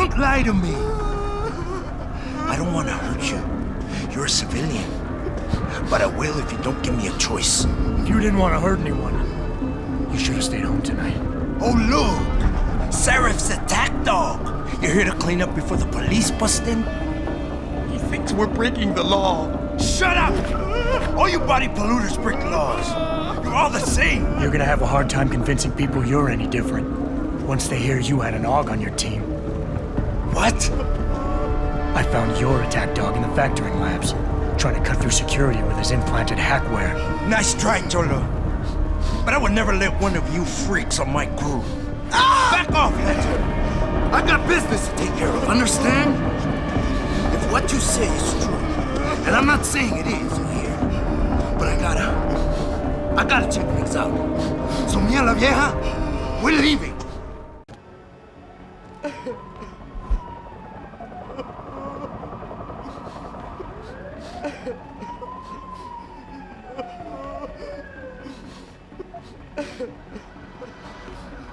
Don't lie to me. I don't want to hurt you. You're a civilian. But I will if you don't give me a choice. If you didn't want to hurt anyone, you should have stayed home tonight. Oh, look! Sarif's attack dog. You're here to clean up before the police bust in? He thinks we're breaking the law. Shut up! All you body polluters break laws. You're all the same. You're gonna have a hard time convincing people you're any different once they hear you had an AUG on your team. What? I found your attack dog in the factoring labs, trying to cut through security with his implanted hackware. Nice try, Cholo. But I would never let one of you freaks on my crew. Ah! Back off, Hector! I got business to take care of, understand? If what you say is true, and I'm not saying it is here, but I gotta check things out. So, mia la vieja, we're leaving.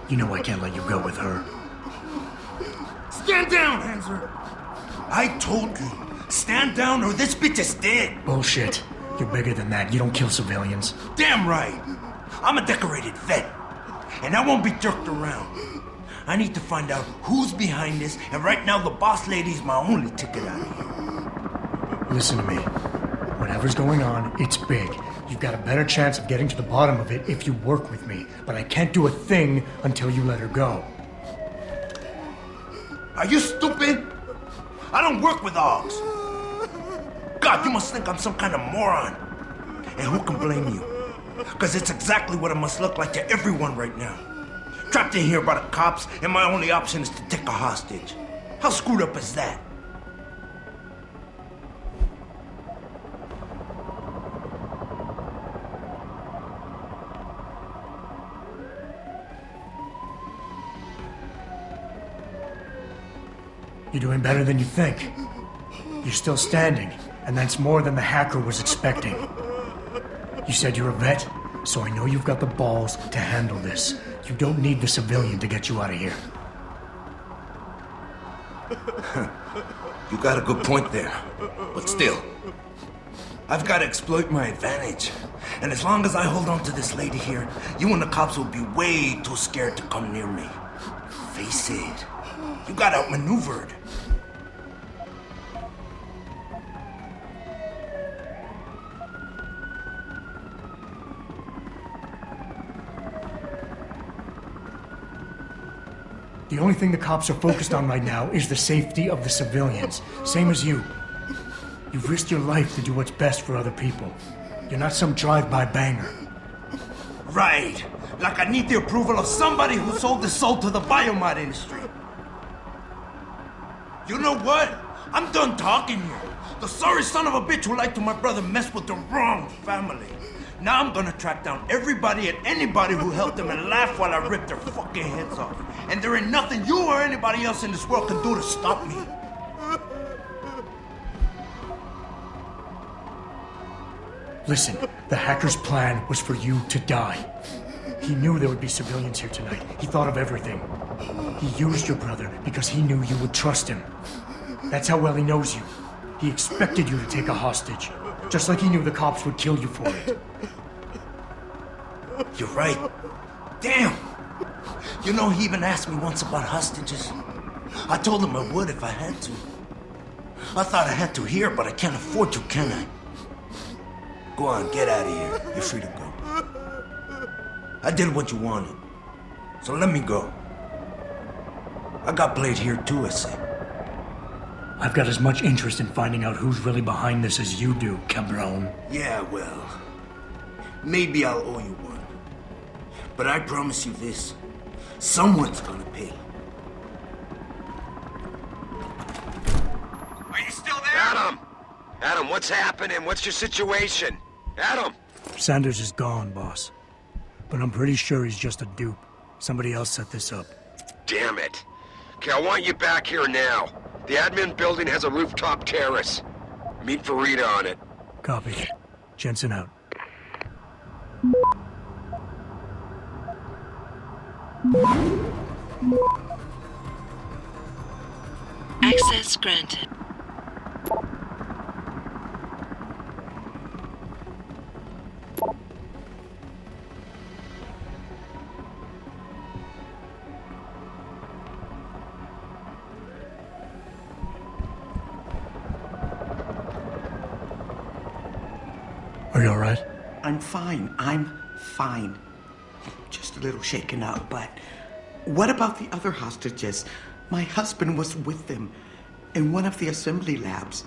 You know I can't let you go with her. Stand down, Hanser! I told you, stand down or this bitch is dead. Bullshit. You're bigger than that. You don't kill civilians. Damn right. I'm a decorated vet, and I won't be jerked around. I need to find out who's behind this, and right now the boss lady's my only ticket out of here. Listen to me. Whatever's going on, it's big. You've got a better chance of getting to the bottom of it if you work with me. But I can't do a thing until you let her go. Are you stupid? I don't work with AUGs. God, you must think I'm some kind of moron. And who can blame you? Because it's exactly what it must look like to everyone right now. Trapped in here by the cops, and my only option is to take a hostage. How screwed up is that? You're doing better than you think. You're still standing, and that's more than the hacker was expecting. You said you're a vet, so I know you've got the balls to handle this. You don't need the civilian to get you out of here. You got a good point there. But still, I've got to exploit my advantage. And as long as I hold on to this lady here, you and the cops will be way too scared to come near me. Face it, you got outmaneuvered. The only thing the cops are focused on right now is the safety of the civilians. Same as you. You've risked your life to do what's best for other people. You're not some drive-by banger. Right. Like I need the approval of somebody who sold his soul to the biomod industry. You know what? I'm done talking here. The sorry son of a bitch who lied to my brother messed with the wrong family. Now I'm gonna track down everybody and anybody who helped them and laugh while I rip their fucking heads off. And there ain't nothing you or anybody else in this world can do to stop me. Listen, the hacker's plan was for you to die. He knew there would be civilians here tonight. He thought of everything. He used your brother because he knew you would trust him. That's how well he knows you. He expected you to take a hostage, just like he knew the cops would kill you for it. You're right. Damn! You know, he even asked me once about hostages. I told him I would if I had to. I thought I had to here, but I can't afford to, can I? Go on, get out of here. You're free to go. I did what you wanted, so let me go. I got Blade here too, I say. I've got as much interest in finding out who's really behind this as you do, cabron. Yeah, well, maybe I'll owe you one. But I promise you this, someone's gonna pay. Are you still there? Adam! Adam, what's happening? What's your situation? Adam! Sanders is gone, boss. But I'm pretty sure he's just a dupe. Somebody else set this up. Damn it. Okay, I want you back here now. The admin building has a rooftop terrace. Meet for Rita on it. Copy. Jensen out. Access granted. Are you all right? I'm fine. I'm fine. Just a little shaken up, but what about the other hostages? My husband was with them in one of the assembly labs,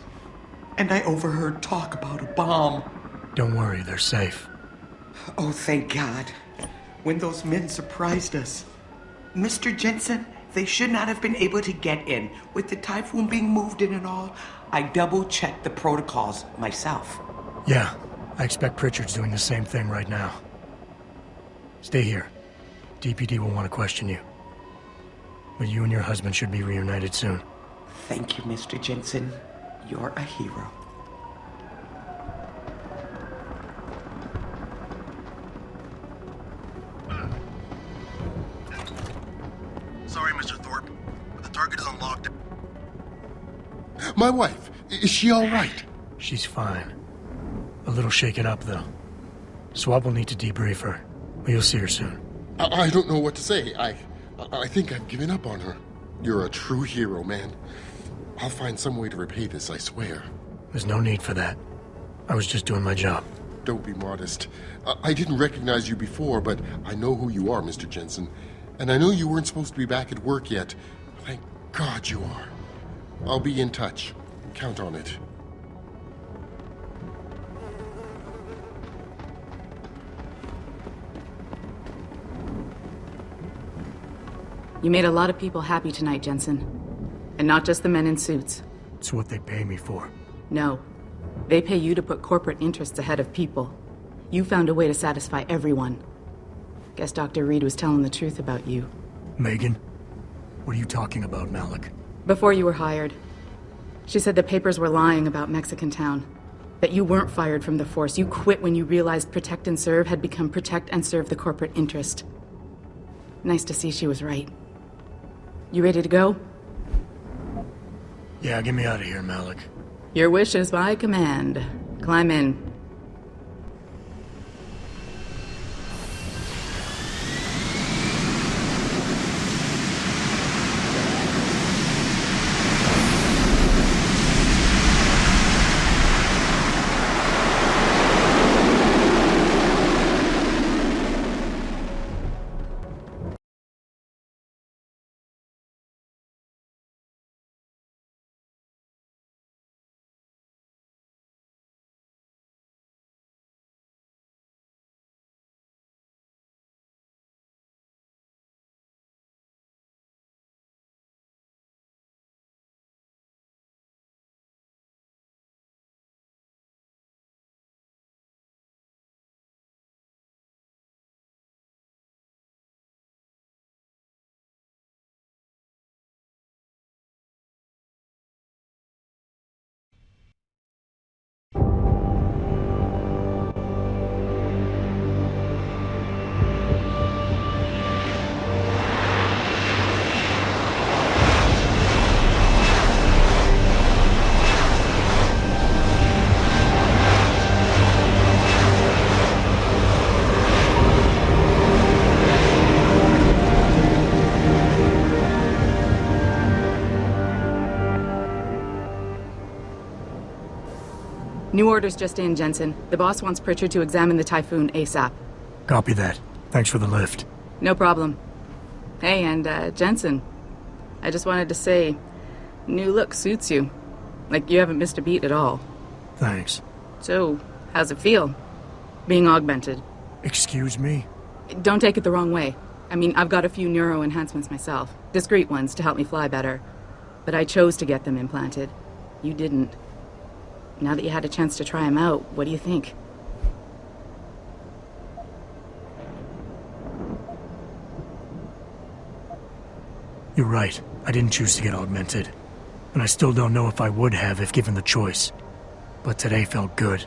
and I overheard talk about a bomb. Don't worry, they're safe. Oh, thank God. When those men surprised us. Mr. Jensen, they should not have been able to get in. With the typhoon being moved in and all, I double-checked the protocols myself. Yeah, I expect Pritchard's doing the same thing right now. Stay here. DPD will want to question you. But you and your husband should be reunited soon. Thank you, Mr. Jensen. You're a hero. Sorry, Mr. Thorpe, but the target is unlocked. My wife, is she all right? She's fine. A little shaken up, though. Swab will need to debrief her, but you'll see her soon. I don't know what to say. I think I've given up on her. You're a true hero, man. I'll find some way to repay this, I swear. There's no need for that. I was just doing my job. Don't be modest. I didn't recognize you before, but I know who you are, Mr. Jensen. And I know you weren't supposed to be back at work yet. Thank God you are. I'll be in touch. Count on it. You made a lot of people happy tonight, Jensen. And not just the men in suits. It's what they pay me for. No. They pay you to put corporate interests ahead of people. You found a way to satisfy everyone. Guess Dr. Reed was telling the truth about you. Megan? What are you talking about, Malik? Before you were hired, she said the papers were lying about Mexican Town. That you weren't fired from the force. You quit when you realized Protect and Serve had become Protect and Serve the corporate interest. Nice to see she was right. You ready to go? Yeah, get me out of here, Malik. Your wish is my command. Climb in. New orders just in, Jensen. The boss wants Pritchard to examine the Typhoon ASAP. Copy that. Thanks for the lift. No problem. Hey, and Jensen, I just wanted to say, new look suits you. Like you haven't missed a beat at all. Thanks. So, how's it feel? Being augmented? Excuse me? Don't take it the wrong way. I mean, I've got a few neuro enhancements myself. Discreet ones to help me fly better. But I chose to get them implanted. You didn't. Now that you had a chance to try them out, what do you think? You're right. I didn't choose to get augmented. And I still don't know if I would have if given the choice. But today felt good.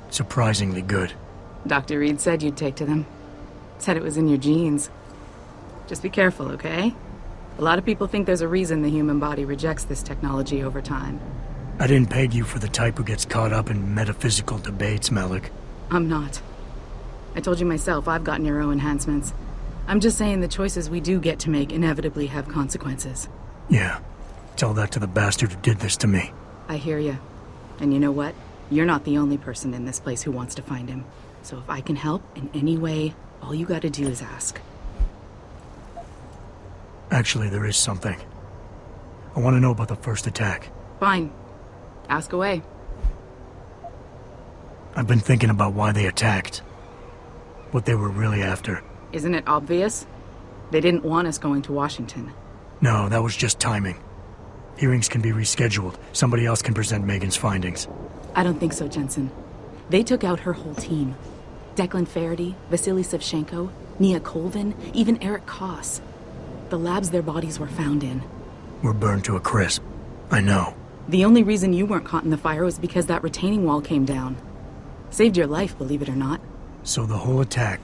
Surprisingly good. Dr. Reed said you'd take to them. Said it was in your genes. Just be careful, okay? A lot of people think there's a reason the human body rejects this technology over time. I didn't peg you for the type who gets caught up in metaphysical debates, Malik. I'm not. I told you myself, I've got neuro enhancements. I'm just saying the choices we do get to make inevitably have consequences. Yeah. Tell that to the bastard who did this to me. I hear you. And you know what? You're not the only person in this place who wants to find him. So if I can help in any way, all you gotta do is ask. Actually, there is something. I want to know about the first attack. Fine. Ask away. I've been thinking about why they attacked. What they were really after. Isn't it obvious? They didn't want us going to Washington. No, that was just timing. Hearings can be rescheduled. Somebody else can present Megan's findings. I don't think so, Jensen. They took out her whole team. Declan Faraday, Vasily Savchenko, Nia Colvin, even Eric Koss. The labs their bodies were found in. We're burned to a crisp. I know. The only reason you weren't caught in the fire was because that retaining wall came down. Saved your life, believe it or not. So the whole attack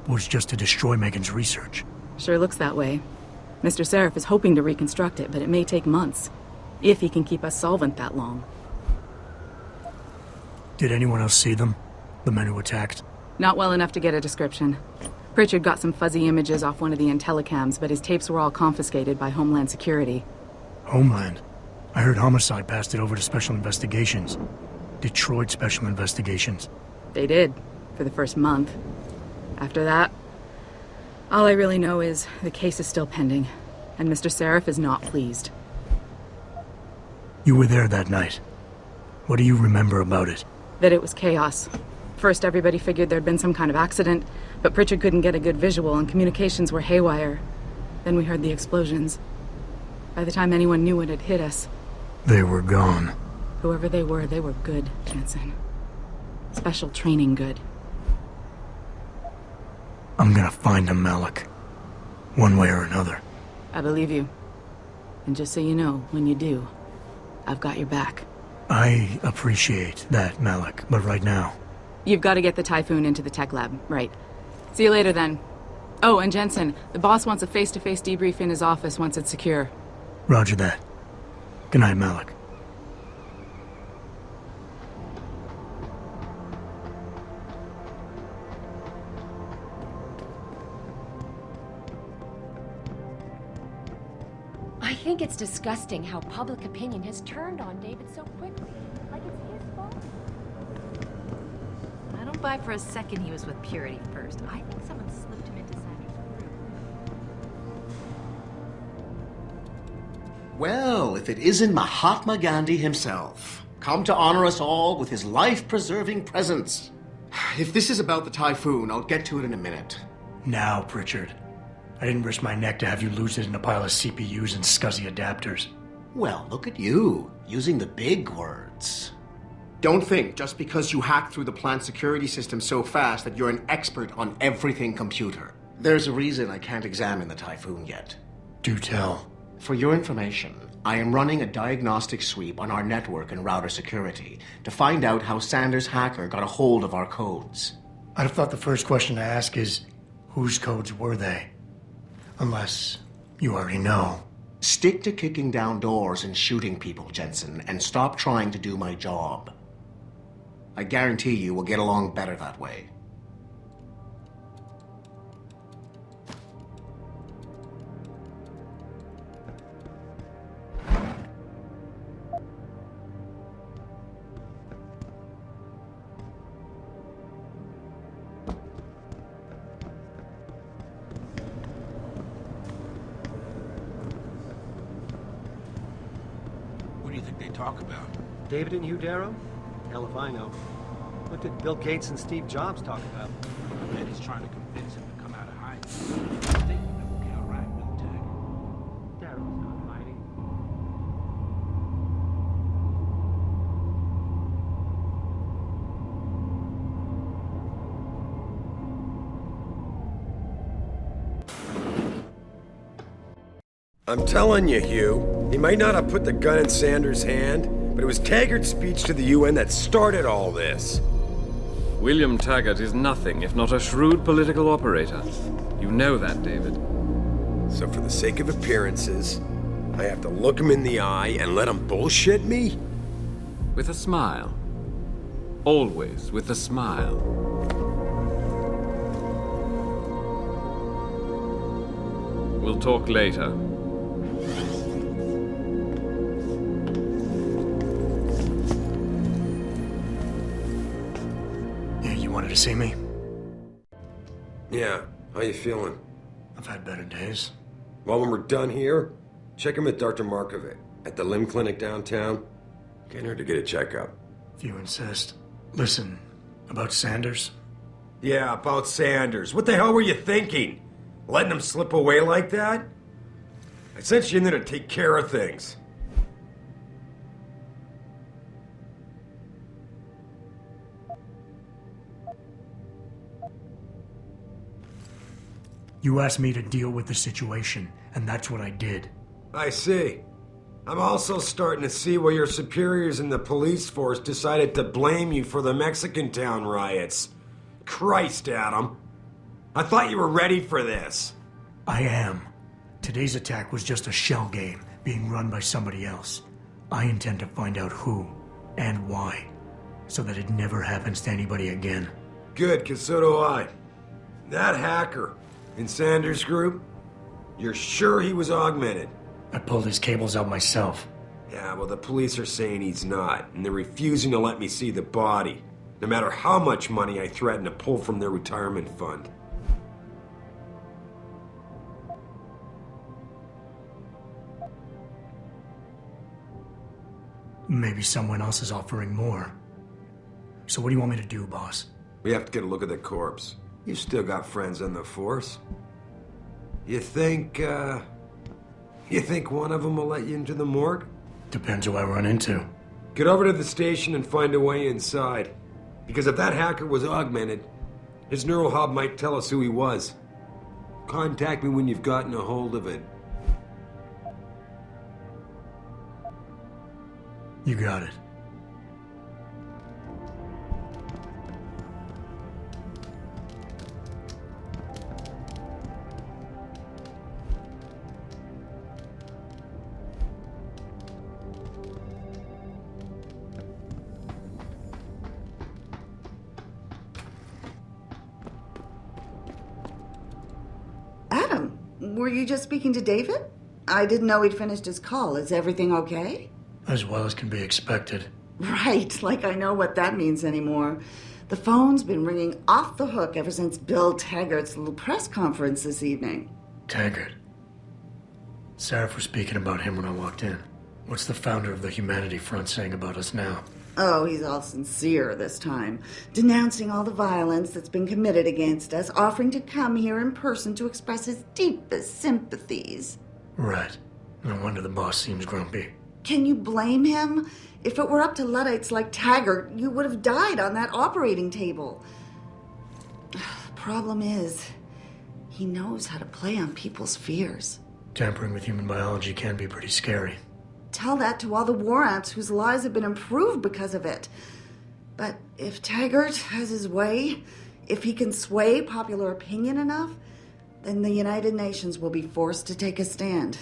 was just to destroy Megan's research. Sure looks that way. Mr. Sarif is hoping to reconstruct it, but it may take months. If he can keep us solvent that long. Did anyone else see them? The men who attacked? Not well enough to get a description. Pritchard got some fuzzy images off one of the Intellicams, but his tapes were all confiscated by Homeland Security. Homeland? I heard Homicide passed it over to Special Investigations. Detroit Special Investigations. They did, for the first month. After that, all I really know is the case is still pending, and Mr. Sarif is not pleased. You were there that night. What do you remember about it? That it was chaos. First, everybody figured there'd been some kind of accident, but Pritchard couldn't get a good visual and communications were haywire. Then we heard the explosions. By the time anyone knew what had hit us... They were gone. Whoever they were good, Jensen. Special training good. I'm gonna find them, Malik. One way or another. I believe you. And just so you know, when you do, I've got your back. I appreciate that, Malik, but right now... You've got to get the Typhoon into the tech lab, right. See you later, then. Oh, and Jensen, the boss wants a face-to-face debrief in his office once it's secure. Roger that. Good night, Malik. I think it's disgusting how public opinion has turned on David so quickly. Like it's his fault. I don't buy for a second he was with Purity first. I think someone slipped him into Sandra's group. Well, if it isn't Mahatma Gandhi himself, come to honor us all with his life-preserving presence. If this is about the Typhoon, I'll get to it in a minute. Now, Pritchard. I didn't risk my neck to have you lose it in a pile of CPUs and scuzzy adapters. Well, look at you, using the big words. Don't think just because you hacked through the plant security system so fast that you're an expert on everything computer. There's a reason I can't examine the Typhoon yet. Do tell. For your information, I am running a diagnostic sweep on our network and router security to find out how Sanders' hacker got a hold of our codes. I'd have thought the first question to ask is, whose codes were they? Unless you already know. Stick to kicking down doors and shooting people, Jensen, and stop trying to do my job. I guarantee you we'll get along better that way. What do you think they talk about? David and Hugh Darrow? Hell if I know. What did Bill Gates and Steve Jobs talk about? I bet he's trying to convince him to come out of hiding. They never get right, military. Darrow's not hiding. I'm telling you, Hugh, he might not have put the gun in Sanders' hand, but it was Taggart's speech to the UN that started all this. William Taggart is nothing if not a shrewd political operator. You know that, David. So for the sake of appearances, I have to look him in the eye and let him bullshit me? With a smile. Always with a smile. We'll talk later. Yeah, you wanted to see me? Yeah, how you feeling? I've had better days. Well, when we're done here, check him at Dr. Markovic at the limb clinic downtown. Get her to get a checkup. If you insist. Listen, about Sanders? Yeah, about Sanders. What the hell were you thinking? Letting him slip away like that? I sent you in there to take care of things. You asked me to deal with the situation, and that's what I did. I see. I'm also starting to see why your superiors in the police force decided to blame you for the Mexican town riots. Christ, Adam. I thought you were ready for this. I am. Today's attack was just a shell game being run by somebody else. I intend to find out who and why, so that it never happens to anybody again. Good, 'cause so do I. That hacker in Sanders' group, you're sure he was augmented? I pulled his cables out myself. Yeah, well, the police are saying he's not, and they're refusing to let me see the body, no matter how much money I threaten to pull from their retirement fund. Maybe someone else is offering more. So what do you want me to do, boss? We have to get a look at the corpse. You've still got friends in the force. You think one of them will let you into the morgue? Depends who I run into. Get over to the station and find a way inside. Because if that hacker was augmented, his neural hub might tell us who he was. Contact me when you've gotten a hold of it. You got it. Adam, were you just speaking to David? I didn't know he'd finished his call. Is everything okay? As well as can be expected. Right, like I know what that means anymore. The phone's been ringing off the hook ever since Bill Taggart's little press conference this evening. Taggart. Sarif was speaking about him when I walked in. What's the founder of the Humanity Front saying about us now? Oh, he's all sincere this time, denouncing all the violence that's been committed against us, offering to come here in person to express his deepest sympathies. Right. No wonder the boss seems grumpy. Can you blame him? If it were up to Luddites like Taggart, you would have died on that operating table. The problem is, he knows how to play on people's fears. Tampering with human biology can be pretty scary. Tell that to all the war ants whose lives have been improved because of it. But if Taggart has his way, if he can sway popular opinion enough, then the United Nations will be forced to take a stand.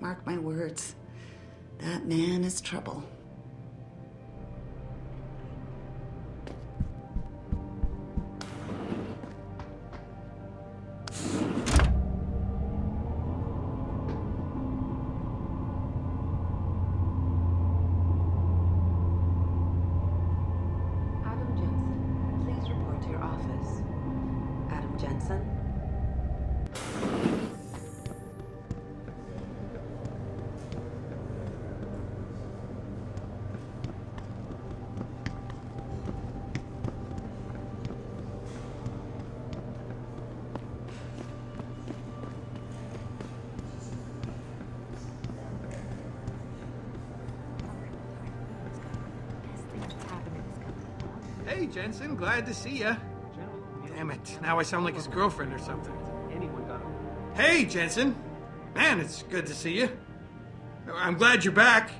Mark my words. That man is trouble. Adam Jensen, please report to your office. Adam Jensen? Hey, Jensen, glad to see ya. Damn it, now I sound like his girlfriend or something. Hey, Jensen. Man, it's good to see you. I'm glad you're back.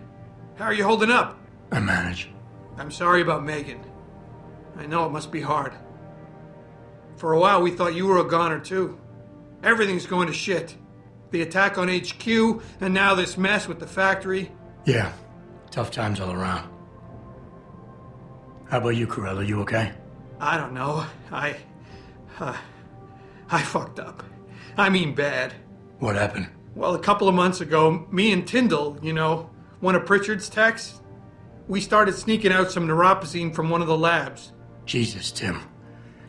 How are you holding up? I manage. I'm sorry about Megan. I know it must be hard. For a while, we thought you were a goner, too. Everything's going to shit. The attack on HQ, and now this mess with the factory. Yeah, tough times all around. How about you, Corella? You okay? I don't know. I fucked up. I mean bad. What happened? Well, a couple of months ago, me and Tyndall, you know, one of Pritchard's techs, we started sneaking out some neuropozyne from one of the labs. Jesus, Tim.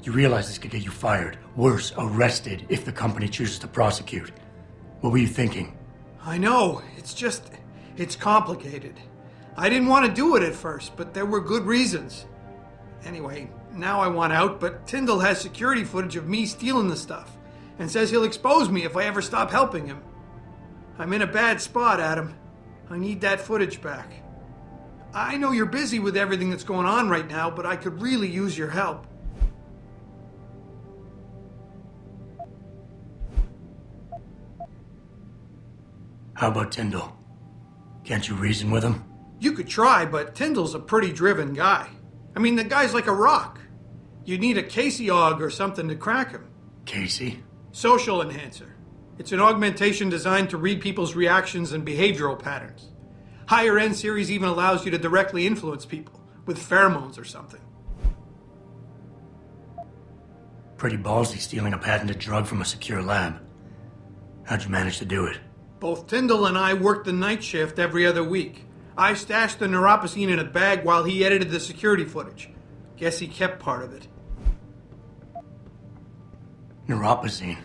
You realize this could get you fired. Worse, arrested if the company chooses to prosecute. What were you thinking? I know. It's complicated. I didn't want to do it at first, but there were good reasons. Anyway, now I want out, but Tyndall has security footage of me stealing the stuff and says he'll expose me if I ever stop helping him. I'm in a bad spot, Adam. I need that footage back. I know you're busy with everything that's going on right now, but I could really use your help. How about Tyndall? Can't you reason with him? You could try, but Tyndall's a pretty driven guy. I mean, the guy's like a rock. You'd need a Casey aug or something to crack him. Casey? Social enhancer. It's an augmentation designed to read people's reactions and behavioral patterns. Higher end series even allows you to directly influence people with pheromones or something. Pretty ballsy stealing a patented drug from a secure lab. How'd you manage to do it? Both Tyndall and I worked the night shift every other week. I stashed the neuropozyne in a bag while he edited the security footage. Guess he kept part of it. Neuropozyne?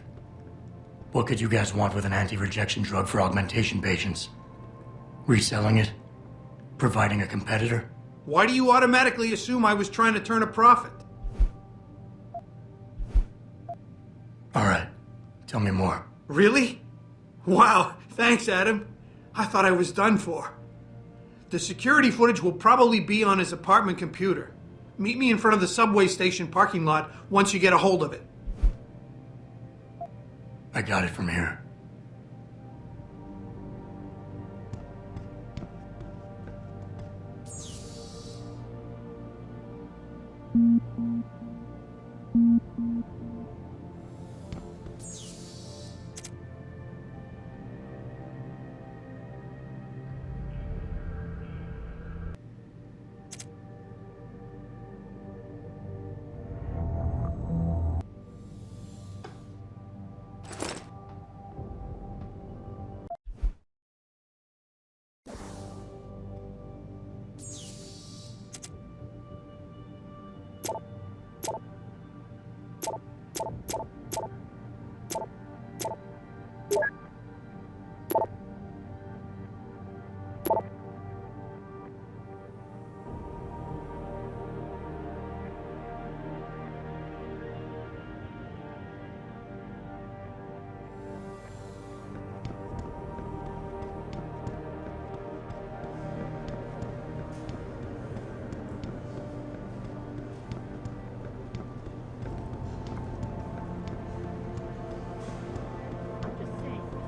What could you guys want with an anti-rejection drug for augmentation patients? Reselling it? Providing a competitor? Why do you automatically assume I was trying to turn a profit? All right. Tell me more. Really? Wow, thanks, Adam. I thought I was done for. The security footage will probably be on his apartment computer. Meet me in front of the subway station parking lot once you get a hold of it. I got it from here.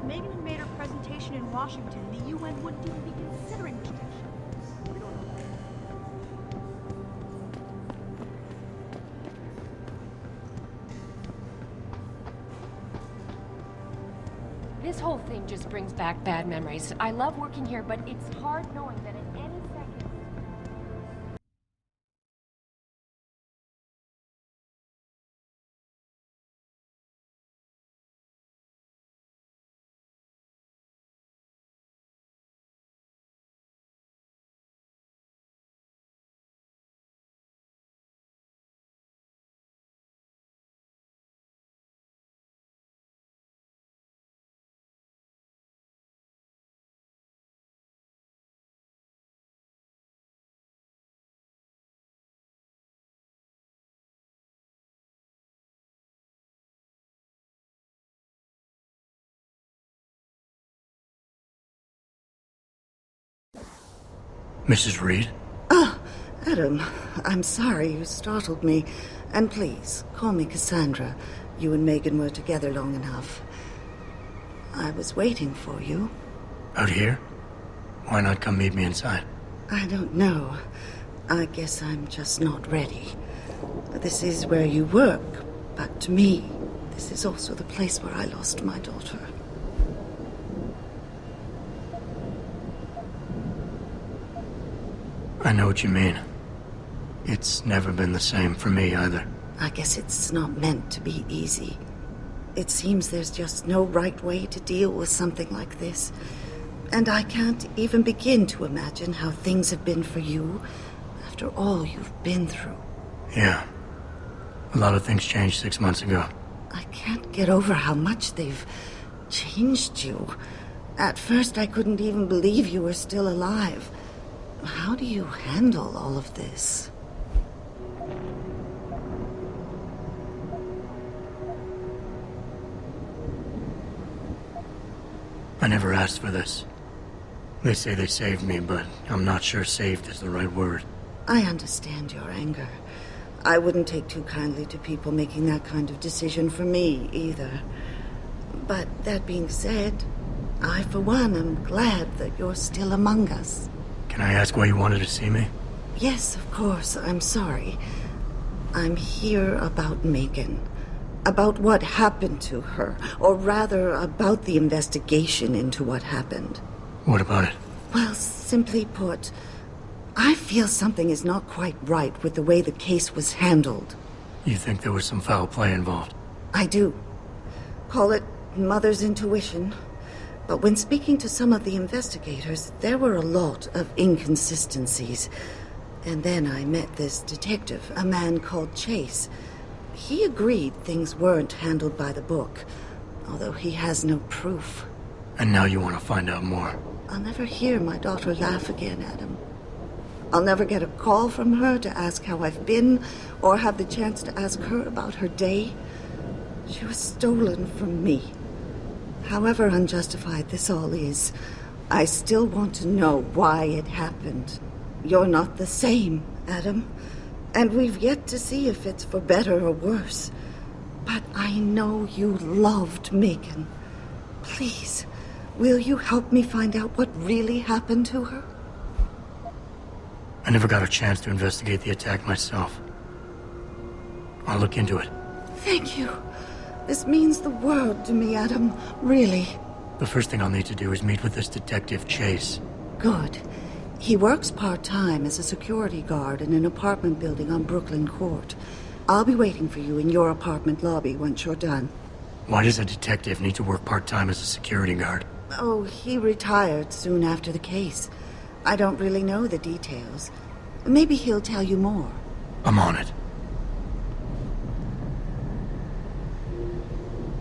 Megan made her presentation in Washington, the UN wouldn't even be considering protection. We don't know. This whole thing just brings back bad memories. I love working here, but it's hard knowing that at any second... Mrs. Reed? Ah, Adam, I'm sorry you startled me. And please, call me Cassandra. You and Megan were together long enough. I was waiting for you. Out here? Why not come meet me inside? I don't know. I guess I'm just not ready. This is where you work, but to me, this is also the place where I lost my daughter. I know what you mean. It's never been the same for me either. I guess it's not meant to be easy. It seems there's just no right way to deal with something like this. And I can't even begin to imagine how things have been for you after all you've been through. Yeah. A lot of things changed 6 months ago. I can't get over how much they've changed you. At first, I couldn't even believe you were still alive. How do you handle all of this? I never asked for this. They say they saved me, but I'm not sure saved is the right word. I understand your anger. I wouldn't take too kindly to people making that kind of decision for me, either. But that being said, I, for one, am glad that you're still among us. Can I ask why you wanted to see me? Yes, of course. I'm sorry. I'm here about Megan. About what happened to her. Or rather, about the investigation into what happened. What about it? Well, simply put, I feel something is not quite right with the way the case was handled. You think there was some foul play involved? I do. Call it mother's intuition. But when speaking to some of the investigators, there were a lot of inconsistencies. And then I met this detective, a man called Chase. He agreed things weren't handled by the book, although he has no proof. And now you want to find out more? I'll never hear my daughter laugh again, Adam. I'll never get a call from her to ask how I've been, or have the chance to ask her about her day. She was stolen from me. However unjustified this all is, I still want to know why it happened. You're not the same, Adam. And we've yet to see if it's for better or worse. But I know you loved Megan. Please, will you help me find out what really happened to her? I never got a chance to investigate the attack myself. I'll look into it. Thank you. This means the world to me, Adam. Really. The first thing I'll need to do is meet with this detective, Chase. Good. He works part-time as a security guard in an apartment building on Brooklyn Court. I'll be waiting for you in your apartment lobby once you're done. Why does a detective need to work part-time as a security guard? Oh, he retired soon after the case. I don't really know the details. Maybe he'll tell you more. I'm on it.